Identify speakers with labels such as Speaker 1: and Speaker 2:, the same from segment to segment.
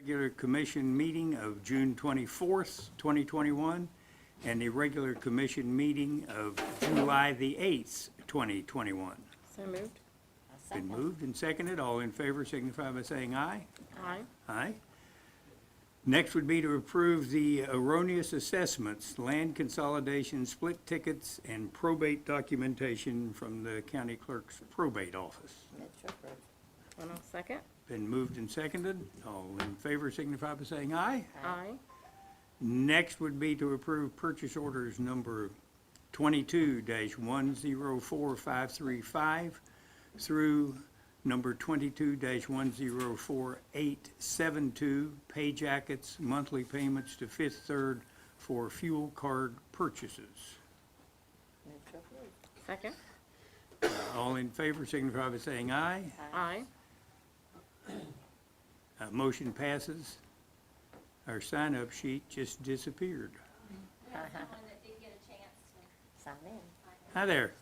Speaker 1: Regular commission meeting of June 24th, 2021, and the regular commission meeting of July the 8th, 2021.
Speaker 2: So moved.
Speaker 1: Been moved and seconded. All in favor signify by saying aye.
Speaker 2: Aye.
Speaker 1: Aye. Next would be to approve the erroneous assessments, land consolidation, split tickets, and probate documentation from the county clerk's probate office.
Speaker 2: And I'll second.
Speaker 1: Been moved and seconded. All in favor signify by saying aye.
Speaker 2: Aye.
Speaker 1: Next would be to approve purchase orders number 22-104535 through number 22-104872, pay jackets, monthly payments to Fifth Third for fuel card purchases.
Speaker 2: Second.
Speaker 1: All in favor signify by saying aye.
Speaker 2: Aye.
Speaker 1: Motion passes. Our sign-up sheet just disappeared.
Speaker 3: Someone that did get a chance to
Speaker 2: Sign in.
Speaker 1: Hi there.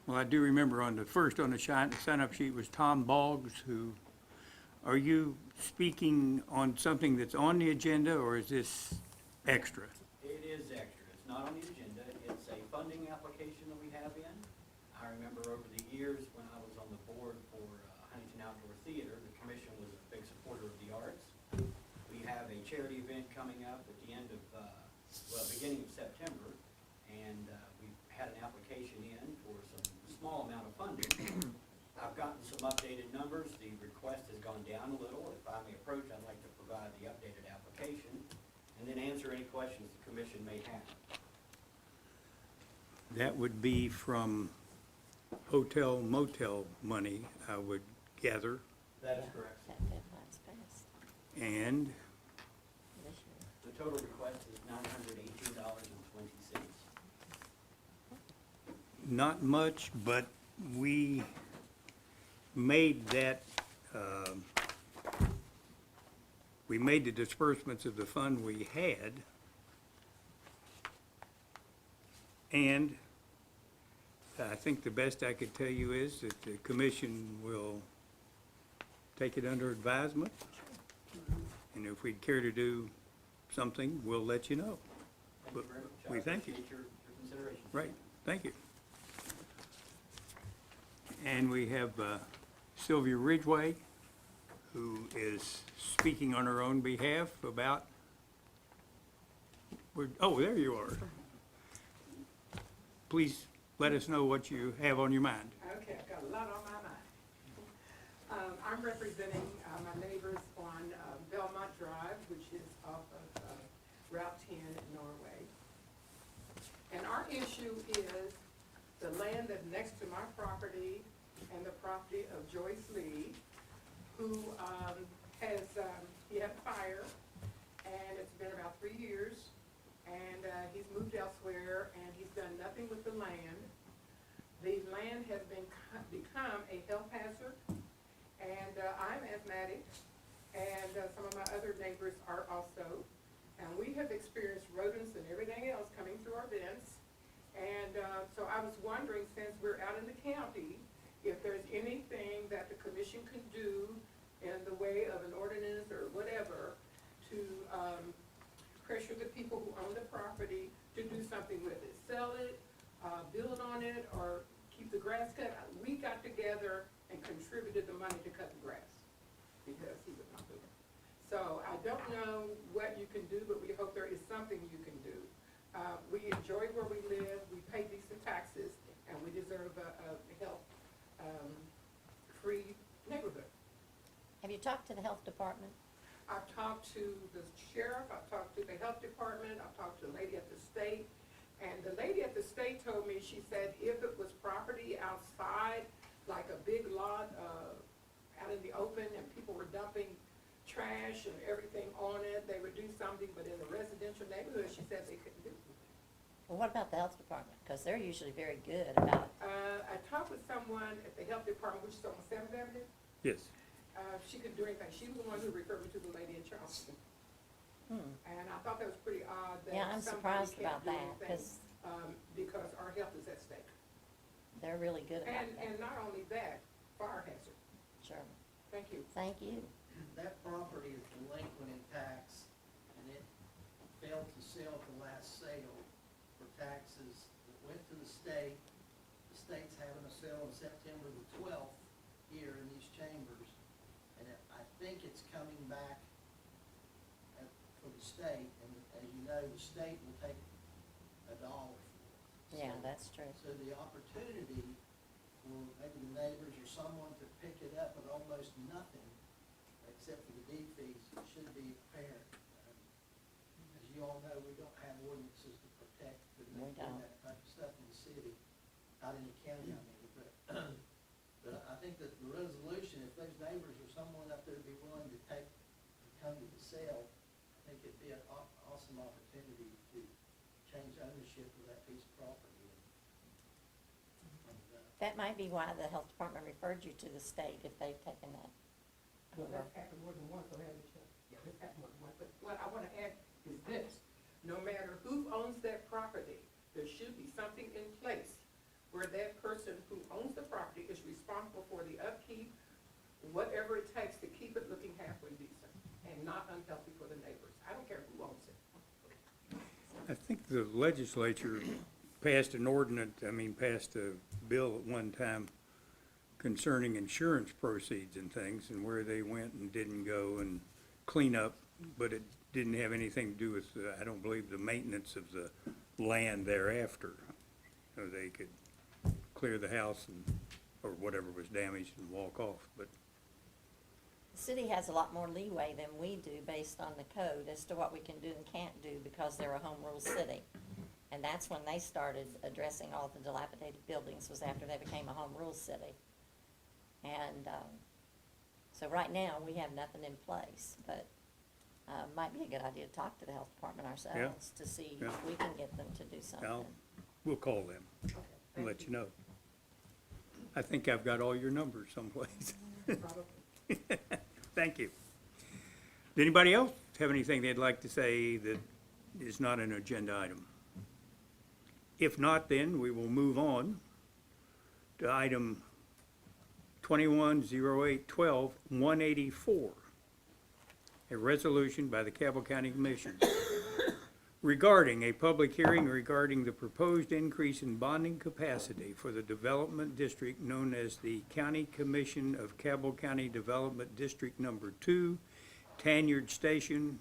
Speaker 1: Well, I do remember on the sign-up sheet was Tom Boggs, who, are you speaking on something that's on the agenda, or is this extra?
Speaker 4: It is extra. It's not on the agenda. It's a funding application that we have in. I remember over the years when I was on the board for Huntington Outdoor Theater, the commission was a big supporter of the arts. We have a charity event coming up at the end of, beginning of September, and we've had an application in for some small amount of funding. I've gotten some updated numbers. The request has gone down a little. If I may approach, I'd like to provide the updated application and then answer any questions the commission may have.
Speaker 1: That would be from hotel motel money, I would gather,
Speaker 4: That is correct.
Speaker 2: That deadline's passed
Speaker 1: and
Speaker 2: this year.
Speaker 4: The total request is $918.20.
Speaker 1: not much, but we made that, we made the disbursements of the fund we had, and I think the best I could tell you is that the commission will take it under advisement, and if we'd care to do something, we'll let you know.
Speaker 4: Thank you very much.
Speaker 1: We thank you.
Speaker 4: I appreciate your consideration.
Speaker 1: Right, thank you. And we have Sylvia Ridgway, who is speaking on her own behalf about, oh, there you are. Please let us know what you have on your mind.
Speaker 5: Okay, I've got a lot on my mind. I'm representing my neighbors on Belmont Drive, which is off of Route 10 in Norway. And our issue is the land that's next to my property and the property of Joyce Lee, who he had a fire, and it's been about 3 years, and he's moved elsewhere, and he's done nothing with the land. The land has become a health hazard, and I'm asthmatic, and some of my other neighbors are also. And we have experienced rodents and everything else coming through our vents. And so I was wondering, since we're out in the county, if there's anything that the commission can do in the way of an ordinance or whatever to pressure the people who own the property to do something with it. Sell it, build on it, or keep the grass cut. We got together and contributed the money to cut the grass because he would not do it. So I don't know what you can do, but we hope there is something you can do. We enjoy where we live, we pay decent taxes, and we deserve a health-free neighborhood.
Speaker 2: Have you talked to the health department?
Speaker 5: I've talked to the sheriff, I've talked to the health department, I've talked to the lady at the state, and the lady at the state told me, she said if it was property outside, like a big lot out in the open, and people were dumping trash and everything on it, they would do something, but in the residential neighborhood, she said they couldn't do it.
Speaker 2: Well, what about the health department? Because they're usually very good about,
Speaker 5: I talked with someone at the health department, which is on 7th Avenue.
Speaker 1: Yes.
Speaker 5: She couldn't do anything. She was the one who referred me to the lady in Charleston. And I thought that was pretty odd that
Speaker 2: Yeah, I'm
Speaker 5: somebody
Speaker 2: surprised
Speaker 5: can't
Speaker 2: about
Speaker 5: do
Speaker 2: that,
Speaker 5: anything,
Speaker 2: 'cause
Speaker 5: because our health is at stake.
Speaker 2: they're really good about
Speaker 5: And
Speaker 2: that.
Speaker 5: not only that, fire hazard.
Speaker 2: Sure.
Speaker 5: Thank you.
Speaker 2: Thank you.
Speaker 6: That property is delinquent in tax, and it failed to sell at the last sale for taxes that went to the state. The state's having a sale on September the 12th here in these chambers, and I think it's coming back for the state, and as you know, the state will take $1 for it.
Speaker 2: Yeah,
Speaker 6: So-
Speaker 2: that's true.
Speaker 6: So the opportunity for maybe the neighbors or someone to pick it up at almost nothing, except for the deed fees, should be apparent. As you all know, we don't have ordinances to protect the
Speaker 2: We don't.
Speaker 6: that type of stuff in the city, not in the county, I mean, but, but I think that the resolution, if those neighbors or someone up there would be willing to come to the sale, I think it'd be an awesome opportunity to change ownership of that piece of property.
Speaker 2: That might be why the health department referred you to the state if they've taken that
Speaker 5: Well,
Speaker 2: over.
Speaker 5: that's happened more than once, so haven't you? Yeah, it's happened more than once, but what I wanna add is this, no matter who owns that property, there should be something in place where that person who owns the property is responsible for the upkeep, whatever it takes to keep it looking halfway decent and not unhealthy for the neighbors. I don't care who owns it.
Speaker 1: I think the legislature passed an ordinance, passed a bill at one time concerning insurance proceeds and things, and where they went and didn't go and clean up, but it didn't have anything to do with, I don't believe, the maintenance of the land thereafter. So they could clear the house and, or whatever was damaged and walk off, but
Speaker 2: The city has a lot more leeway than we do based on the code as to what we can do and can't do because they're a home rule city. And that's when they started addressing all the dilapidated buildings, was after they became a home rule city. And, so right now, we have nothing in place, but, might be a good idea to talk to the health department ourselves to see
Speaker 1: Yeah.
Speaker 2: if we can get them to do something.
Speaker 1: we'll call them
Speaker 5: Okay,
Speaker 1: and
Speaker 5: thank
Speaker 1: let you know. I think I've got all your numbers someplace.
Speaker 5: Probably.
Speaker 1: Thank you. Does anybody else have anything they'd like to say that is not an agenda item? If not, then we will move on to item 210812-184, a resolution by the Cabell County Commission regarding a public hearing regarding the proposed increase in bonding capacity for the development district known as the County Commission of Cabell County Development District Number 2, Tanyard Station,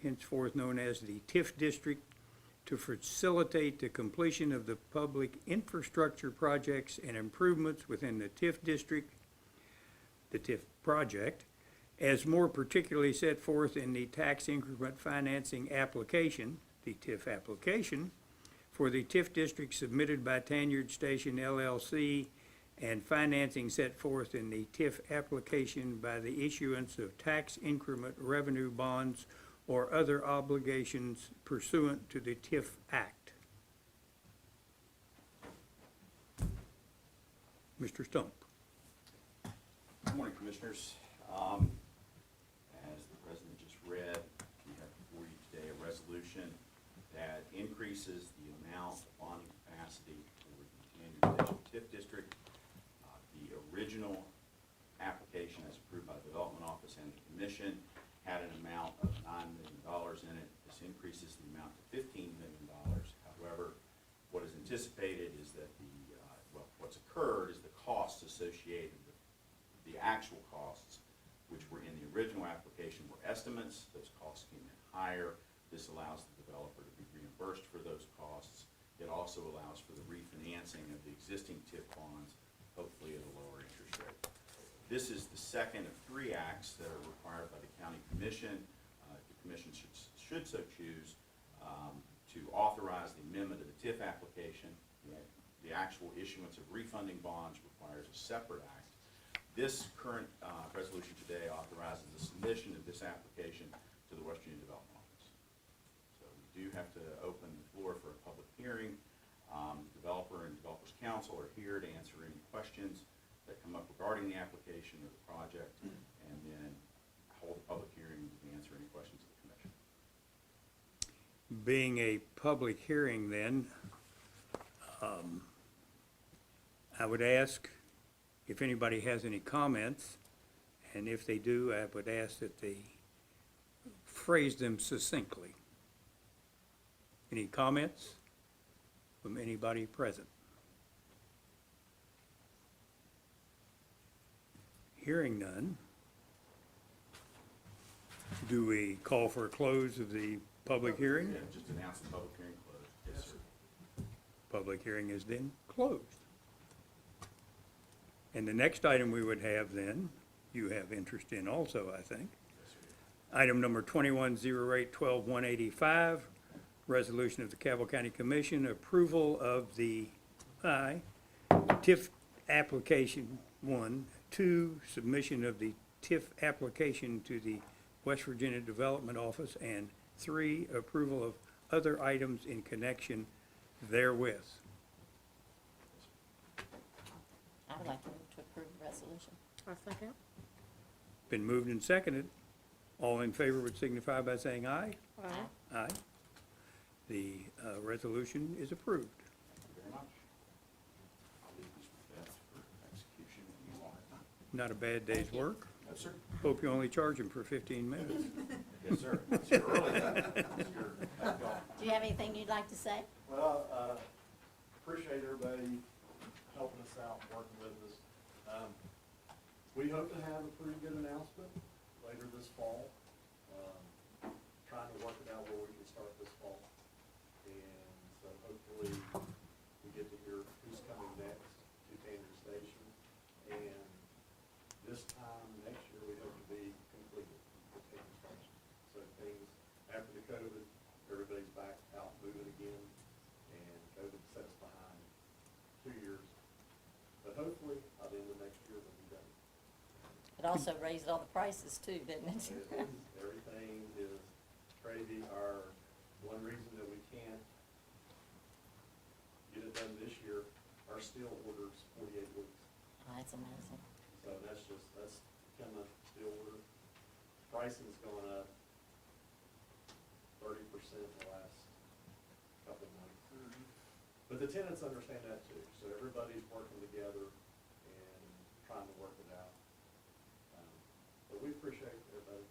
Speaker 1: henceforth known as the TIF District, to facilitate the completion of the public infrastructure projects and improvements within the TIF district, the TIF project, as more particularly set forth in the tax increment financing application, the TIF application, for the TIF district submitted by Tanyard Station LLC, and financing set forth in the TIF application by the issuance of tax increment revenue bonds or other obligations pursuant to the TIF Act. Mr. Stump.
Speaker 7: Good morning, Commissioners. As the President just read, we have before you today a resolution that increases the amount of bonding capacity for the Tanyard Station TIF District. The original application as approved by the Development Office and the Commission had an amount of $9 million in it. This increases the amount to $15 million. However, what is anticipated is that what's occurred is the costs associated with the actual costs, which were in the original application, were estimates. Those costs came in higher. This allows the developer to be reimbursed for those costs. It also allows for the refinancing of the existing TIF bonds, hopefully at a lower interest rate. This is the second of 3 acts that are required by the County Commission. The Commission should so choose to authorize the amendment of the TIF application. The actual issuance of refunding bonds requires a separate act. This current resolution today authorizes the submission of this application to the West Virginia Development Office. So we do have to open the floor for a public hearing. Developer and Developers Council are here to answer any questions that come up regarding the application or the project, and then hold a public hearing to answer any questions of the Commission.
Speaker 1: Being a public hearing then, I would ask if anybody has any comments, and if they do, I would ask that they phrase them succinctly. Any comments from anybody present? Hearing none, do we call for a close of the public hearing?
Speaker 7: Yeah, just announce the public hearing closed. Yes, sir.
Speaker 1: Public hearing is then closed. And the next item we would have then, you have interest in also, I think.
Speaker 7: Yes, sir.
Speaker 1: Item number 2108-12185, resolution of the Cabell County Commission, approval of the TIF application, 1, 2, submission of the TIF application to the West Virginia Development Office, and 3, approval of other items in connection therewith.
Speaker 2: I would like to move to approve the resolution.
Speaker 8: I'll second.
Speaker 1: Been moved and seconded. All in favor would signify by saying aye.
Speaker 8: Aye.
Speaker 1: Aye. The resolution is approved.
Speaker 7: Thank you very much. I'll leave this with Beth for execution if you want it.
Speaker 1: Not a bad day's work.
Speaker 7: Yes, sir.
Speaker 1: Hope you only charge him for 15 minutes.
Speaker 7: Yes, sir. It's your early. It's your,
Speaker 2: Do you have anything you'd like to say?
Speaker 9: Well, appreciate everybody helping us out, working with us. We hope to have a pretty good announcement later this fall. Trying to work it out where we can start this fall. And so hopefully we get to hear who's coming next to Tanner Station. And this time next year, we hope to be completed with Tanner Station. So things, after the COVID, everybody's back out moving again, and COVID set us behind 2 years. But hopefully, by the end of next year, we'll be done.
Speaker 2: It also raised all the prices too, didn't it?
Speaker 9: Everything is crazy. Our, one reason that we can't get it done this year, our steel order's 48 weeks.
Speaker 2: Oh, that's amazing.
Speaker 9: So that's 10-month steel order. Pricing's going up 30% in the last couple of months. But the tenants understand that too, so everybody's working together and trying to work it out. But we appreciate everybody.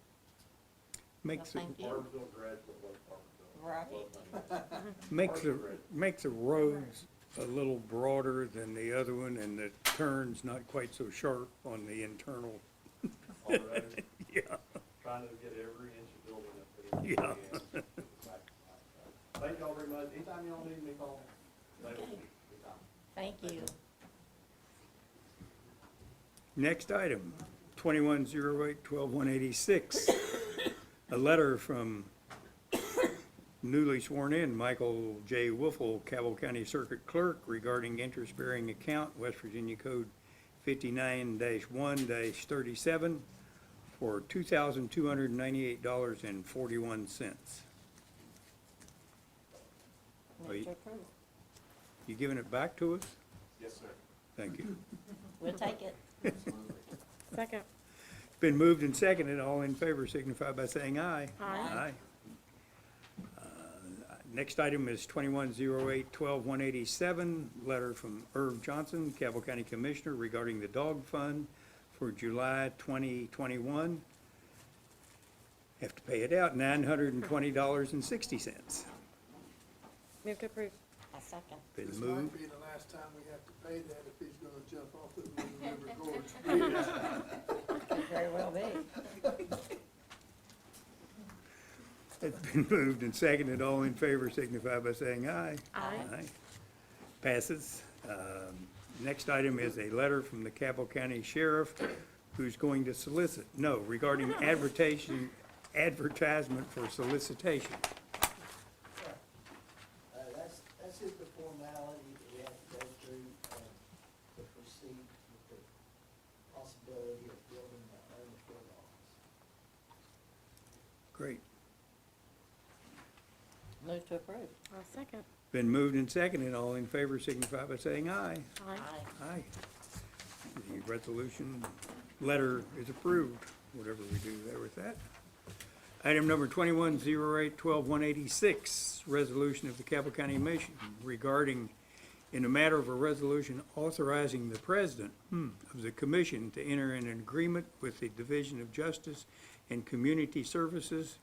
Speaker 1: Makes
Speaker 2: Well,
Speaker 1: the,
Speaker 2: thank you.
Speaker 9: Barboursville graduate, love Barboursville.
Speaker 2: Right.
Speaker 9: Love money.
Speaker 1: makes the roads a little broader than the other one, and the turns not quite so sharp on the internal.
Speaker 9: All right.
Speaker 1: Yeah.
Speaker 9: Trying to get every inch of building up there.
Speaker 1: Yeah.
Speaker 9: Thank y'all very much. Anytime y'all need me, call. Later.
Speaker 2: Okay.
Speaker 9: Anytime.
Speaker 2: Thank you.
Speaker 1: Next item, 2108-12186, a letter from newly sworn in Michael J. Wolfle, Cabell County Circuit Clerk, regarding interest-bearing account, West Virginia Code 59-1-37, for $2,298.41. Are
Speaker 2: Move to approve.
Speaker 1: you giving it back to us?
Speaker 9: Yes, sir.
Speaker 1: Thank you.
Speaker 2: We'll take it.
Speaker 8: Second.
Speaker 1: Been moved and seconded. All in favor signify by saying aye.
Speaker 8: Aye.
Speaker 1: Next item is 2108-12187, letter from Irv Johnson, Cabell County Commissioner, regarding the dog fund for July 2021. Have to pay it out, $920.60.
Speaker 8: Move to approve.
Speaker 2: I second.
Speaker 1: Been
Speaker 10: This
Speaker 1: moved.
Speaker 10: might be the last time we have to pay that if he's gonna jump off the Little River Gorge.
Speaker 2: Could very well be.
Speaker 1: It's been moved and seconded. All in favor signify by saying aye.
Speaker 8: Aye.
Speaker 1: Passes. Next item is a letter from the Cabell County Sheriff, who's going to solicit, no, regarding advertisement for solicitation.
Speaker 6: That's just the formality that we have to go through, to proceed with the possibility of building the own field office.
Speaker 1: Great.
Speaker 2: Move to approve.
Speaker 8: I'll second.
Speaker 1: Been moved and seconded. All in favor signify by saying aye.
Speaker 8: Aye.
Speaker 1: Aye. The resolution letter is approved, whatever we do there with that. Item number 2108-12186, resolution of the Cabell County Commission regarding, in the matter of a resolution authorizing the president of the commission to enter an agreement with the Division of Justice and Community Services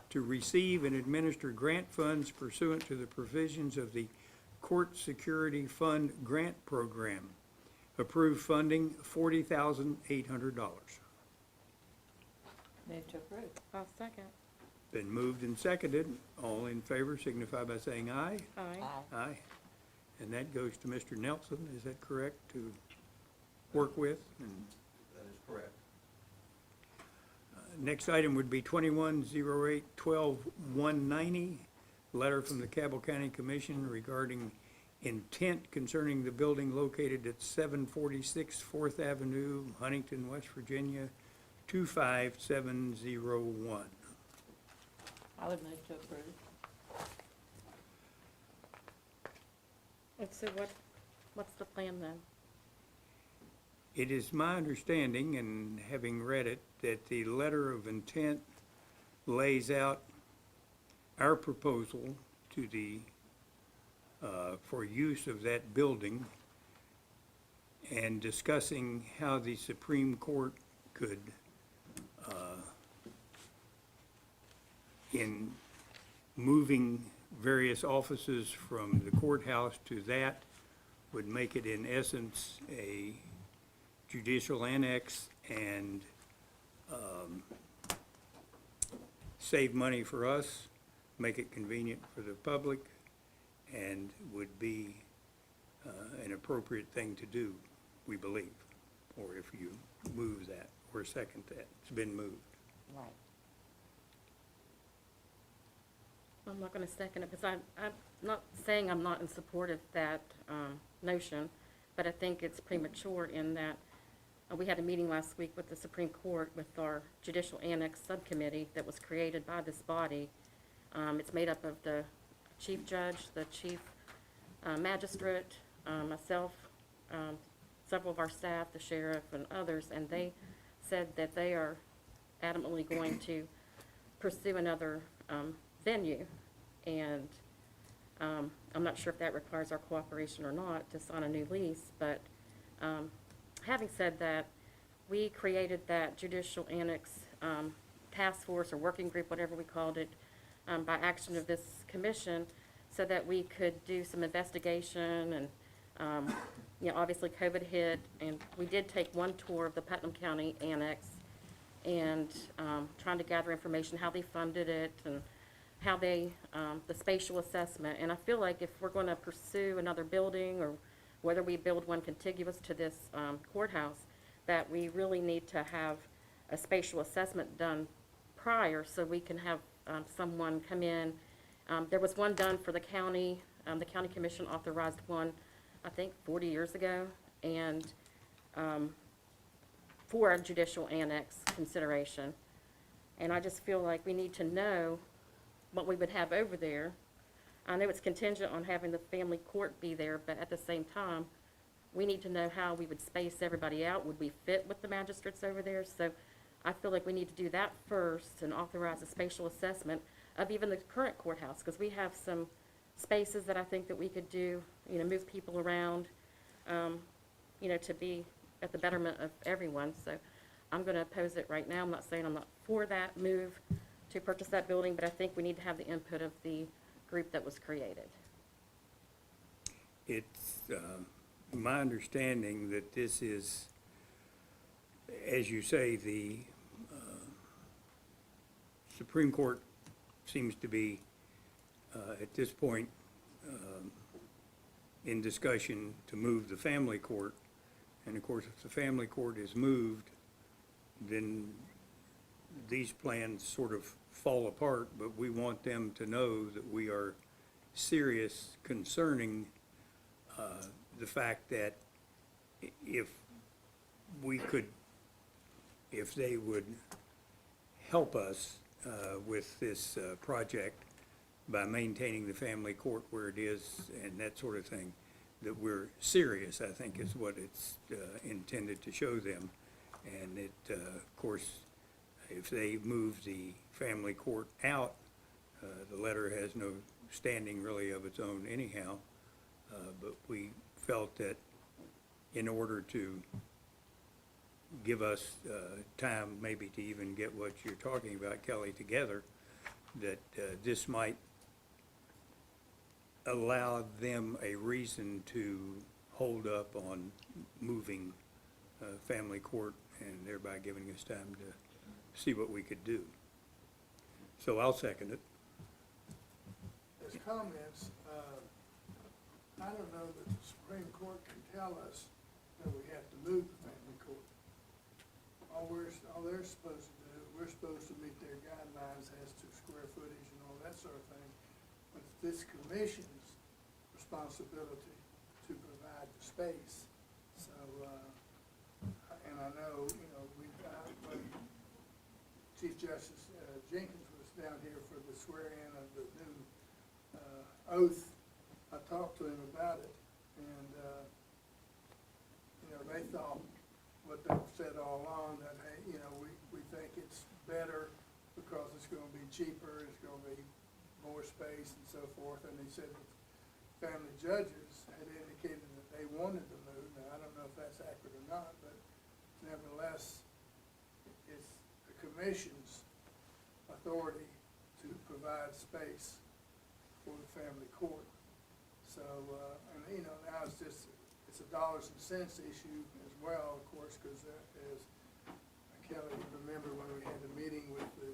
Speaker 1: to receive and administer grant funds pursuant to the provisions of the Court Security Fund Grant Program. Approved funding, $40,800.
Speaker 2: Move to approve.
Speaker 8: I'll second.
Speaker 1: Been moved and seconded. All in favor signify by saying aye.
Speaker 8: Aye.
Speaker 1: Aye. And that goes to Mr. Nelson, is that correct, to work with? And
Speaker 4: That is correct.
Speaker 1: next item would be 2108-12190, letter from the Cabell County Commission regarding intent concerning the building located at 746 Fourth Avenue, Huntington, West Virginia, 25701.
Speaker 2: I would move to approve.
Speaker 8: And so what's the plan then?
Speaker 1: It is my understanding, and having read it, that the letter of intent lays out our proposal to the, for use of that building, and discussing how the Supreme Court could, in moving various offices from the courthouse to that, would make it in essence a judicial annex and save money for us, make it convenient for the public, and would be an appropriate thing to do, we believe. Or if you move that or second that, it's been moved.
Speaker 2: Right.
Speaker 8: I'm not gonna second it, because I'm not saying I'm not in support of that, notion, but I think it's premature in that, we had a meeting last week with the Supreme Court with our Judicial Annex Subcommittee that was created by this body. It's made up of the Chief Judge, the Chief Magistrate, myself, several of our staff, the sheriff, and others, and they said that they are adamantly going to pursue another venue. And I'm not sure if that requires our cooperation or not to sign a new lease, but having said that, we created that Judicial Annex Task Force or Working Group, whatever we called it, by action of this commission, so that we could do some investigation. And obviously COVID hit, and we did take one tour of the Putnam County Annex, and trying to gather information, how they funded it, and how they, the spatial assessment. And I feel like if we're gonna pursue another building, or whether we build one contiguous to this courthouse, that we really need to have a spatial assessment done prior, so we can have someone come in. There was one done for the county commission authorized one, I think 40 years ago, and for a judicial annex consideration. And I just feel like we need to know what we would have over there. I know it's contingent on having the family court be there, but at the same time, we need to know how we would space everybody out. Would we fit with the magistrates over there? So I feel like we need to do that first and authorize a spatial assessment of even the current courthouse, because we have some spaces that I think that we could do, move people around, to be at the betterment of everyone. So I'm going to oppose it right now. I'm not saying I'm not for that move to purchase that building, but I think we need to have the input of the group that was created.
Speaker 1: It's my understanding that this is, as you say, the Supreme Court seems to be, at this point, in discussion to move the family court. And of course, if the family court is moved, then these plans sort of fall apart, but we want them to know that we are serious concerning the fact that if they would help us with this project by maintaining the family court where it is and that sort of thing, that we're serious, I think is what it's intended to show them. And it, of course, if they move the family court out, the letter has no standing really of its own anyhow. But we felt that in order to give us time maybe to even get what you're talking about, Kelly, together, that this might allow them a reason to hold up on moving family court and thereby giving us time to see what we could do. So I'll second it.
Speaker 10: As comments, I don't know that the Supreme Court can tell us that we have to move the family court. All they're supposed to do, we're supposed to meet their guidelines as to square footage and all that sort of thing. But it's this commission's responsibility to provide the space. So, and I know, when Chief Justice Jenkins was down here for the swearing-in of the new oath, I talked to him about it, and, they thought what they've said all along, that, hey, we think it's better because it's gonna be cheaper, it's gonna be more space and so forth, and he said that family judges had indicated that they wanted to move. Now, I don't know if that's accurate or not, but nevertheless, it's the commission's authority to provide space for the family court. So, and now it's a dollars and cents issue as well, of course, because as Kelly, you remember when we had the meeting with the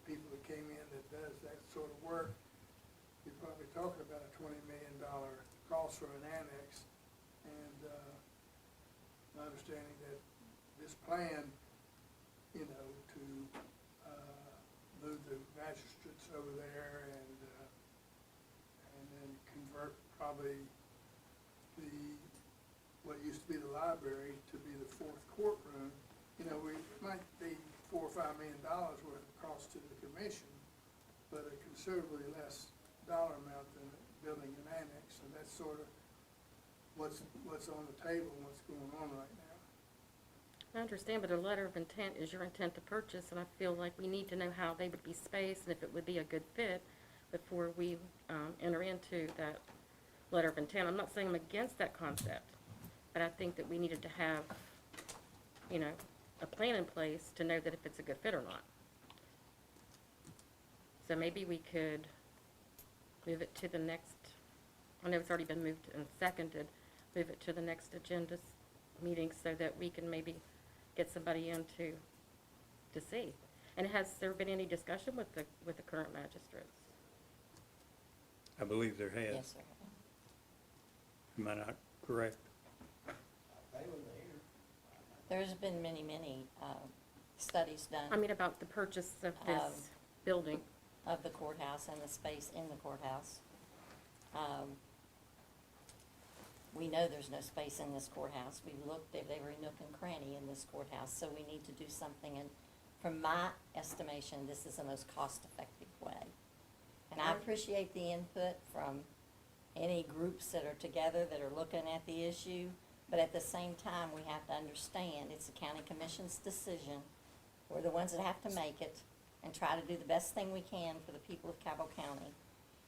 Speaker 10: people that came in that does that sort of work, you're probably talking about a $20 million cost for an annex. And my understanding that this plan, to move the magistrates over there and then convert probably what used to be the library to be the fourth courtroom, it might be $4 or $5 million worth of cost to the commission, but a considerably less dollar amount than building an annex, and that's sort of what's on the table and what's going on right now.
Speaker 8: I understand, but a letter of intent is your intent to purchase, and I feel like we need to know how they would be spaced and if it would be a good fit before we enter into that letter of intent. I'm not saying I'm against that concept, but I think that we needed to have, a plan in place to know that if it's a good fit or not. So maybe we could move it to the next, I know it's already been moved and seconded, move it to the next agenda meeting so that we can maybe get somebody in to see. And has there been any discussion with the current magistrates?
Speaker 1: I believe there has.
Speaker 2: Yes, sir.
Speaker 1: Am I not correct?
Speaker 6: They were there.
Speaker 2: There's been many, studies done.
Speaker 8: I mean, about the purchase of this building.
Speaker 2: Of the courthouse and the space in the courthouse. We know there's no space in this courthouse. We looked at every nook and cranny in this courthouse, so we need to do something, and from my estimation, this is the most cost-effective way. And I appreciate the input from any groups that are together that are looking at the issue, but at the same time, we have to understand it's the county commission's decision. We're the ones that have to make it and try to do the best thing we can for the people of Cabell County.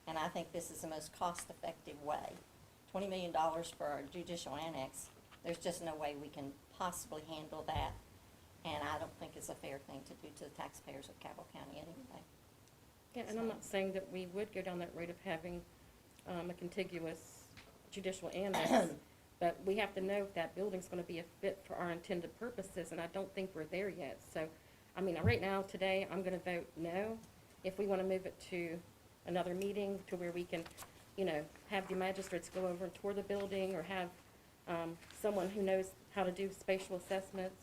Speaker 2: And I think this is the most cost-effective way. $20 million for our judicial annex, there's just no way we can possibly handle that. And I don't think it's a fair thing to do to the taxpayers of Cabell County anyway.
Speaker 8: Yeah, and I'm not saying that we would go down that road of having a contiguous judicial annex, but we have to know if that building's gonna be a fit for our intended purposes, and I don't think we're there yet. So, I mean, right now, today, I'm gonna vote no. If we wanna move it to another meeting to where we can, have the magistrates go over and tour the building, or have someone who knows how to do spatial assessments.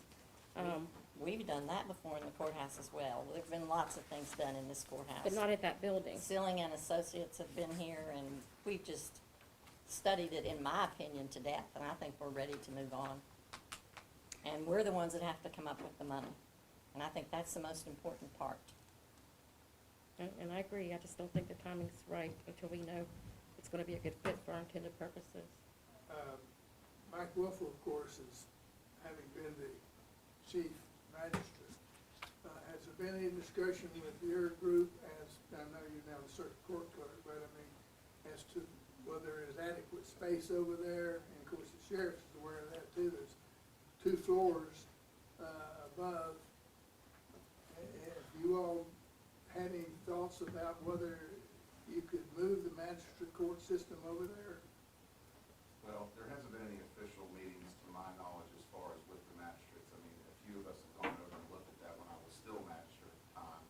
Speaker 2: We've done that before in the courthouse as well. There've been lots of things done in this courthouse.
Speaker 8: But not at that building.
Speaker 2: Sealing and Associates have been here, and we've just studied it, in my opinion, to death, and I think we're ready to move on. And we're the ones that have to come up with the money, and I think that's the most important part.
Speaker 8: And I agree, I just don't think the timing's right until we know it's gonna be a good fit for our intended purposes.
Speaker 10: Mike Wolf, of course, is, having been the chief magistrate, been any discussion with your group as, I know you're now the circuit court clerk, but I mean, as to whether there's adequate space over there? And of course, the sheriff is aware of that too. There's 2 floors, above. Have you all had any thoughts about whether you could move the magistrate court system over there?
Speaker 11: Well, there hasn't been any official meetings to my knowledge as far as with the magistrates. I mean, a few of us have gone over and looked at that when I was still magistrate at the time.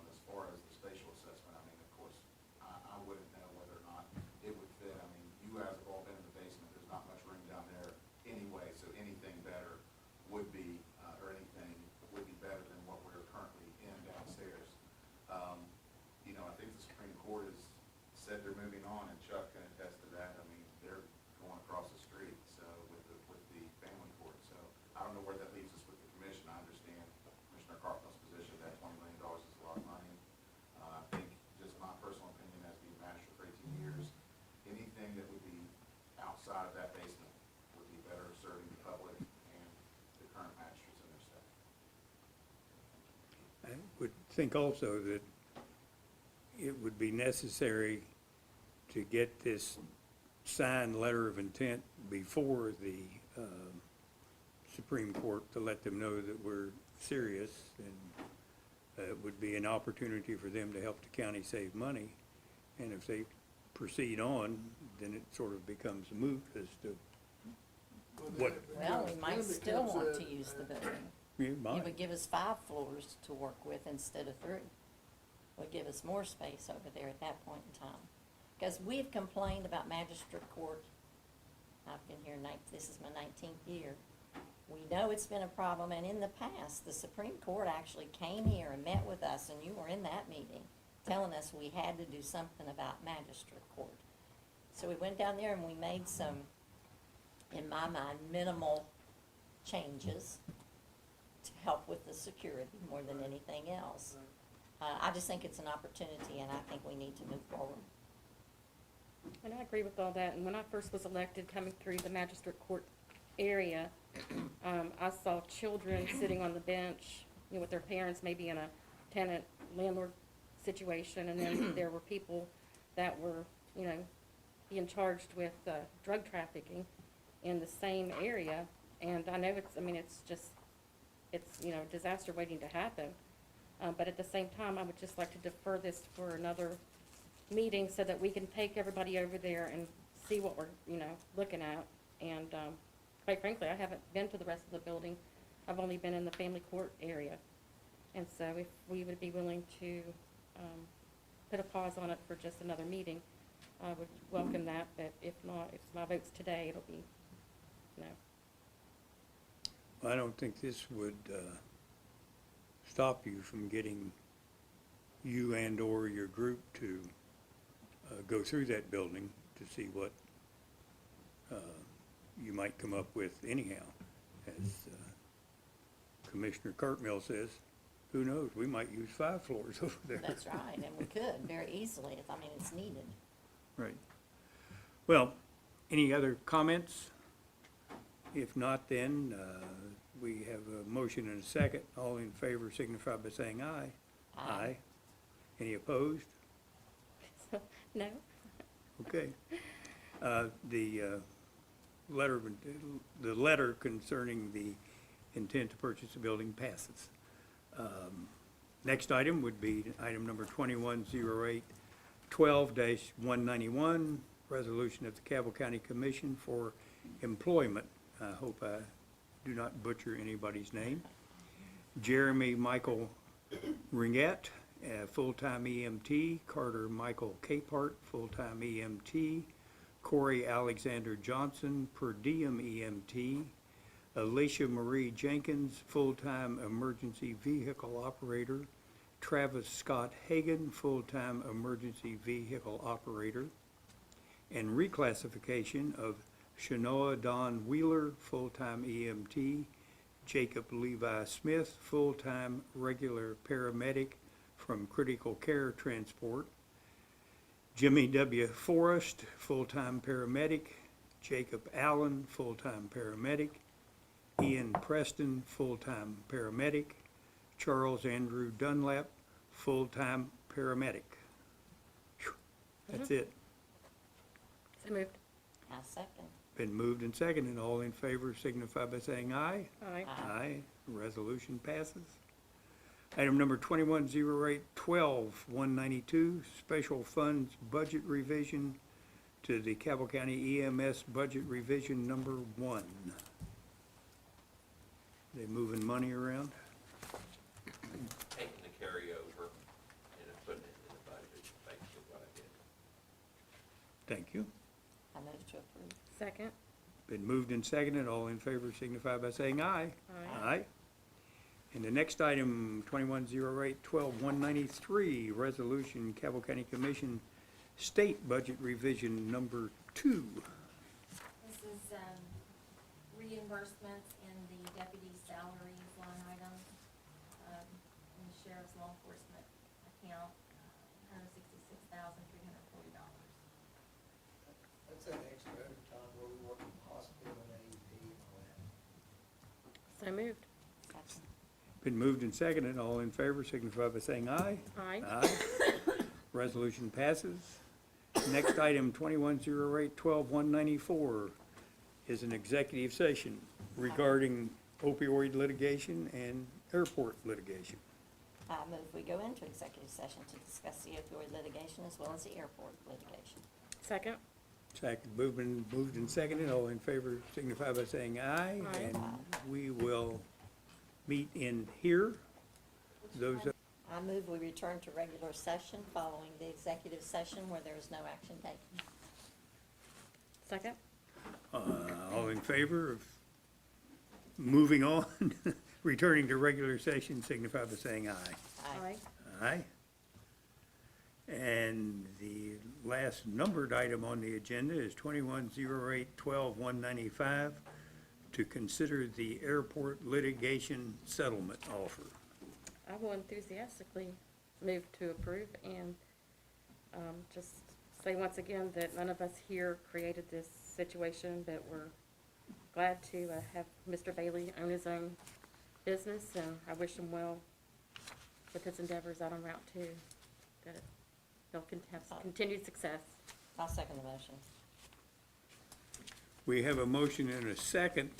Speaker 11: As far as the spatial assessment, I mean, of course, I wouldn't know whether or not it would fit. I mean, you guys have all been in the basement. There's not much room down there anyway, so anything better would be, or anything would be better than what we're currently in downstairs. You know, I think the Supreme Court has said they're moving on, and Chuck can attest to that. I mean, they're going across the street, so with the family court. So I don't know where that leaves us with the commission. I understand Commissioner Carpel's position that $20 million is a lot of money. I think, just my personal opinion as being magistrate for 18 years, anything that would be outside of that basement would be better serving the public and the current magistrates and their staff.
Speaker 1: I would think also that it would be necessary to get this signed letter of intent before the Supreme Court to let them know that we're serious, and it would be an opportunity for them to help the county save money. And if they proceed on, then it sort of becomes moot as to what.
Speaker 2: Well, we might still
Speaker 10: becomes
Speaker 2: want
Speaker 10: a-
Speaker 2: to use the building.
Speaker 1: You
Speaker 2: It
Speaker 1: might.
Speaker 2: would give us 5 floors to work with instead of 3. Would give us more space over there at that point in time. Because we've complained about magistrate court. I've been here, this is my 19th year. We know it's been a problem, and in the past, the Supreme Court actually came here and met with us, and you were in that meeting, telling us we had to do something about magistrate court. So we went down there and we made some, in my mind, minimal changes to help with the security more than anything else. I just think it's an opportunity, and I think we need to move forward.
Speaker 8: And I agree with all that, and when I first was elected, coming through the magistrate court area, I saw children sitting on the bench, you know, with their parents, maybe in a tenant-landlord situation, and then there were people that were, you know, being charged with drug trafficking in the same area, and I know it's just, you know, disaster waiting to happen. But at the same time, I would just like to defer this for another meeting so that we can take everybody over there and see what we're, you know, looking at. And quite frankly, I haven't been to the rest of the building. I've only been in the family court area. And so if we would be willing to put a pause on it for just another meeting, I would welcome that. But if not, if my vote's today, it'll be no.
Speaker 1: I don't think this would stop you from getting you and/or your group to go through that building to see what you might come up with anyhow. As Commissioner Cartmill says, who knows, we might use 5 floors over there.
Speaker 2: That's right, and we could very easily, I mean, it's needed.
Speaker 1: Right. Well, any other comments? If not, then we have a motion and a second. All in favor signify by saying aye.
Speaker 2: Aye.
Speaker 1: Any opposed?
Speaker 8: So, no?
Speaker 1: Okay. The letter concerning the intent to purchase the building passes. Next item would be item number 210812-191, resolution of the Cabell County Commission for Employment. I hope I do not butcher anybody's name. Jeremy Michael Ringette, full-time EMT. Carter Michael Capehart, full-time EMT. Corey Alexander Johnson, per diem EMT. Alicia Marie Jenkins, full-time emergency vehicle operator. Travis Scott Hagan, full-time emergency vehicle operator. And reclassification of Shanoa Don Wheeler, full-time EMT. Jacob Levi Smith, full-time regular paramedic from critical care transport. Jimmy W. Forrest, full-time paramedic. Jacob Allen, full-time paramedic. Ian Preston, full-time paramedic. Charles Andrew Dunlap, full-time paramedic. Phew, that's it.
Speaker 8: So moved.
Speaker 2: I second.
Speaker 1: Been moved and seconded. All in favor signify by saying aye.
Speaker 8: Aye.
Speaker 1: Aye. Resolution passes. Item number 210812-192, special funds budget revision to the Cabell County EMS budget revision number 1. They moving money around?
Speaker 12: Taking the carryover and putting it in the budget, is basically what I did.
Speaker 1: Thank you.
Speaker 2: I move to approve.
Speaker 8: Second.
Speaker 1: Been moved and seconded. All in favor signify by saying aye.
Speaker 8: Aye.
Speaker 1: Aye. And the next item, 210812-193, resolution, Cabell County Commission State Budget Revision Number 2.
Speaker 3: This is, reimbursements in the deputy's salaries line item, in the sheriff's law enforcement account, $166,340.
Speaker 6: That's that extra overtime where we work in the hospital and AEP and all that.
Speaker 8: So moved.
Speaker 2: Second.
Speaker 1: Been moved and seconded. All in favor signify by saying aye.
Speaker 8: Aye.
Speaker 1: Aye. Resolution passes. Next item, 210812-194, is an executive session regarding opioid litigation and airport litigation.
Speaker 2: I move we go into executive session to discuss the opioid litigation as well as the airport litigation.
Speaker 8: Second.
Speaker 1: Second, moved and seconded. All in favor signify by saying aye.
Speaker 8: Aye.
Speaker 1: And we will meet in here. Those,
Speaker 2: I move we return to regular session following the executive session where there is no action taken.
Speaker 8: Second.
Speaker 1: all in favor of moving on, returning to regular session signify by saying aye.
Speaker 8: Aye.
Speaker 1: Aye. And the last numbered item on the agenda is 210812-195, to consider the airport litigation settlement offer.
Speaker 8: I will enthusiastically move to approve and just say once again that none of us here created this situation, but we're glad to have Mr. Bailey own his own business, and I wish him well with his endeavors out on Route 2, that he'll have some continued success.
Speaker 2: I'll second the motion.
Speaker 1: We have a motion and a second.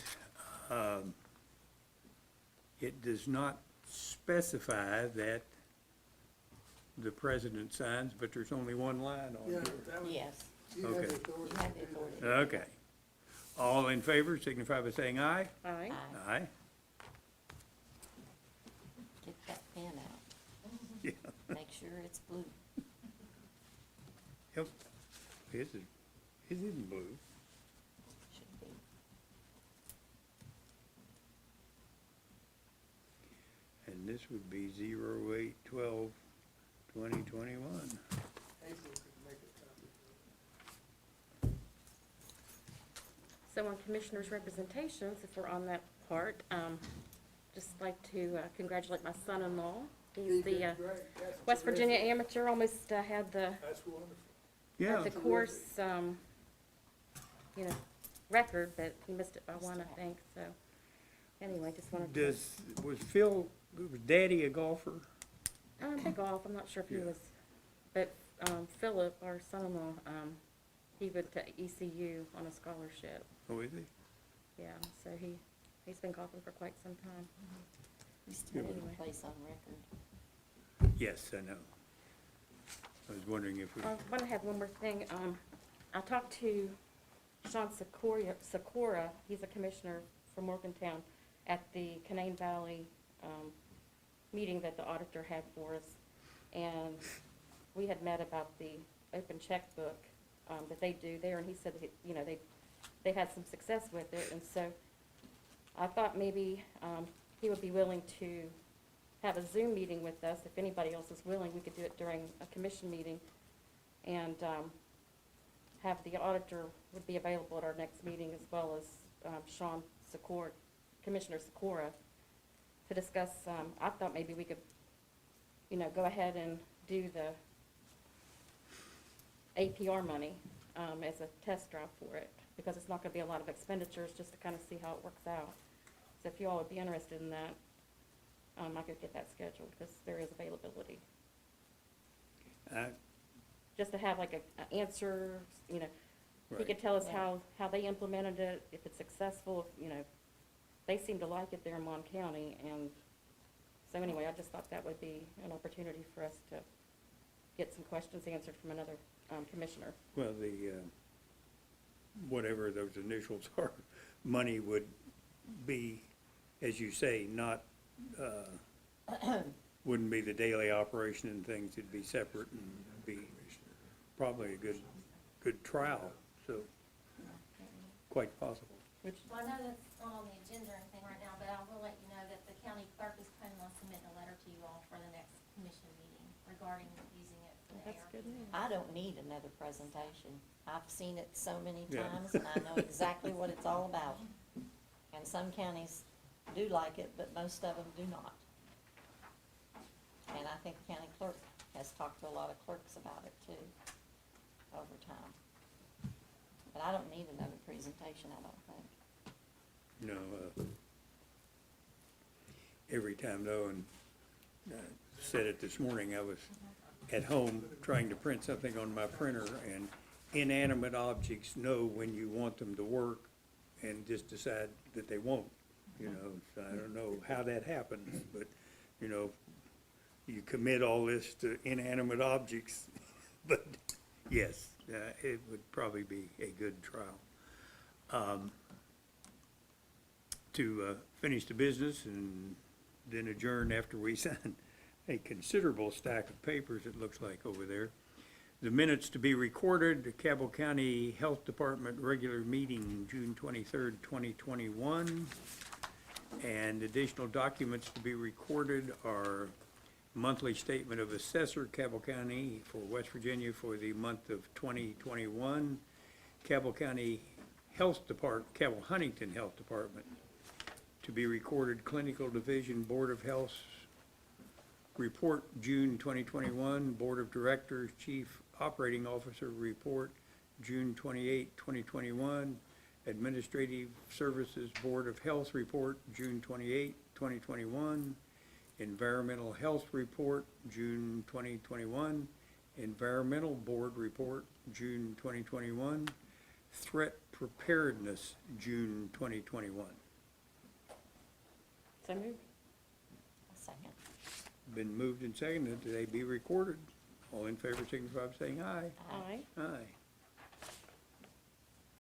Speaker 1: It does not specify that the president signs, but there's only one line on
Speaker 10: Yeah,
Speaker 1: here.
Speaker 10: that was,
Speaker 2: Yes,
Speaker 10: you have
Speaker 1: Okay.
Speaker 10: the authority
Speaker 2: you have
Speaker 10: to
Speaker 2: the
Speaker 10: do that.
Speaker 2: authority.
Speaker 1: Okay. All in favor signify by saying aye.
Speaker 8: Aye.
Speaker 2: Aye.
Speaker 1: Aye.
Speaker 2: Get that pen out.
Speaker 1: Yeah.
Speaker 2: Make sure it's blue.
Speaker 1: Yep. His isn't blue.
Speaker 2: Should be.
Speaker 1: And this would be 0812-2021.
Speaker 10: Hazel could make a copy.
Speaker 8: So on commissioners' representations, if we're on that part, just like to congratulate my son-in-law. He's
Speaker 10: He
Speaker 8: the
Speaker 10: did great. That's
Speaker 8: West Virginia
Speaker 10: terrific.
Speaker 8: amateur, almost had the
Speaker 10: That's wonderful.
Speaker 1: Yeah.
Speaker 8: had the course, record, but he missed it by one, I think, so. Anyway, just wanted to.
Speaker 1: Was Daddy a golfer?
Speaker 8: They golf, I'm not sure if he
Speaker 1: Yeah.
Speaker 8: was, but, Philip, our son-in-law, he went to ECU on a scholarship,
Speaker 1: Oh, is he?
Speaker 8: yeah, so he's been golfing for quite some time.
Speaker 2: We still need
Speaker 8: Anyway.
Speaker 2: a place on record.
Speaker 1: Yes, I know. I was wondering if we,
Speaker 8: I want to have one more thing. I talked to Sean Sikora, he's a commissioner from Morgantown, at the Canaan Valley meeting that the auditor had for us. And we had met about the open checkbook that they do there, and he said that, they had some success with it. And so I thought maybe he would be willing to have a Zoom meeting with us. If anybody else is willing, we could do it during a commission meeting. And have the auditor would be available at our next meeting, as well as Sean Sikora, Commissioner Sikora, to discuss, I thought maybe we could, go ahead and do the APR money as a test drive for it, because it's not gonna be a lot of expenditures, just to kind of see how it works out. So if you all would be interested in that. I could get that scheduled, because there is availability.
Speaker 1: I,
Speaker 8: Just to have like a answer, you know, he
Speaker 1: Right.
Speaker 8: could tell us
Speaker 2: Yeah.
Speaker 8: how they implemented it, if it's successful, if, you know, they seem to like it there in Mon County, and so anyway, I just thought that would be an opportunity for us to get some questions answered from another, commissioner.
Speaker 1: well, the, whatever those initials are, money would be, as you say, not, wouldn't be the daily operation and things, it'd be separate and be probably a good trial, so quite possible.
Speaker 8: Which,
Speaker 3: Well, I know that's not on the agenda or anything right now, but I will let you know that the county clerk is planning on submitting a letter to you all for the next commission meeting regarding using it for the
Speaker 8: that's
Speaker 3: ARP.
Speaker 8: good news.
Speaker 2: I don't need another presentation. I've seen it so many
Speaker 1: Yeah.
Speaker 2: times, and I know exactly what it's all about. And some counties do like it, but most of them do not. And I think the county clerk has talked to a lot of clerks about it too, over time. But I don't need another presentation, I don't think.
Speaker 1: You know, every time though, and said it this morning, I was at home trying to print something on my printer, and inanimate objects know when you want them to work and just decide that they won't, you know. So I don't know how that happens, but, you know, you commit all this to inanimate objects, but yes, it would probably be a good trial. To finish the business and then adjourn after we sign a considerable stack of papers, it looks like over there. The minutes to be recorded, the Cabell County Health Department regular meeting, June 23rd, 2021. And additional documents to be recorded are monthly statement of assessor, Cabell County for West Virginia for the month of 2021. Cabell County Health Department, Cabell Huntington Health Department to be recorded, Clinical Division Board of Health report, June 2021, Board of Directors Chief Operating Officer report, June 28, 2021, Administrative Services Board of Health report, June 28, 2021, Environmental Health report, June 2021, Environmental Board report, June 2021, Threat Preparedness, June 2021.
Speaker 8: So moved.
Speaker 2: A second.
Speaker 1: Been moved and seconded that they be recorded. All in favor signify by saying aye.
Speaker 8: Aye.
Speaker 1: Aye.